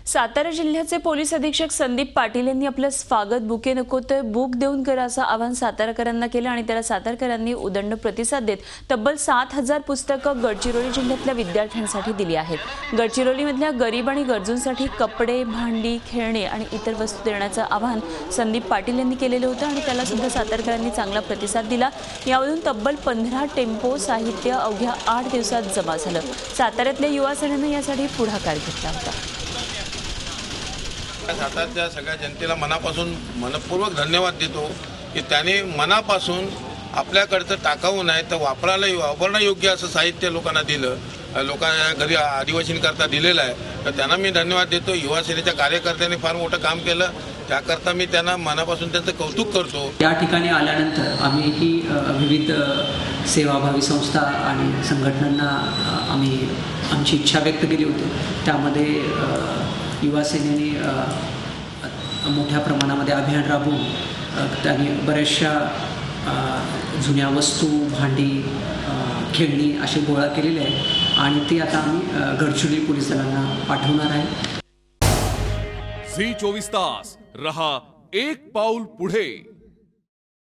सातारा जिल्ह्याचे पोलीस अधीक्षक संदीप पाटील यांनी आपलं स्वागत बुके नको तर बुक देऊन करा असं आवाहन सातारकरांना केलं आणि त्याला सातारकरांनी उदंड प्रतिसाद देत तब्बल 7,000 पुस्तकं गडचिरोली जिल्ह्यातल्या विद्यार्थ्यांसाठी दिली आहेत। गडचिरोलीमधल्या गरीब आणि गरजूंसाठी कपडे, भांडी, खेळणे आणि इतर वस्तू देण्याचं आवाहन संदीप पाटील यांनी केलेलं होतं आणि त्याला सुद्धा सातारकरांनी चांगला प्रतिसाद दिला। यामधून तब्बल 15 टेम्पो साहित्य अवघ्या 8 दिवसात जमा झालं। साताऱ्यातल्या युवा सेनेनं यासाठी पुढाकार घेतला होता। सातारच्या सगळ्या जनतेला मनापासून मनपूर्वक धन्यवाद देतो की त्याने मनापासून आपल्याकडचं टाकाऊ नाही तर वापरण्यायोग्य असं साहित्य लोकांना दिलं, लोकांना घरी आदिवासींकरता दिलेलं आहे। तर त्यांना मी धन्यवाद देतो। युवा सेनेच्या कार्यकर्त्यांनी फार मोठं काम केलं, त्याकरता मी त्यांना मनापासून त्यांचं कौतुक करतो। या ठिकाणी आल्यानंतर आम्ही ही विविध सेवाभावी संस्था आणि संघटनांना आम्ही आमची इच्छा व्यक्त केली होती। त्यामध्ये युवा सेनेने मोठ्या प्रमाणामध्ये अभियान राबवून त्यांनी बऱ्याचशा जुन्या वस्तू, भांडी, खेळणी असे गोळा केलेले आहे आणि ते आता आम्ही गडचिरोली पोलीस दलांना पाठवणार आहे। झी 24 तास रहा एक पाऊल पुढे।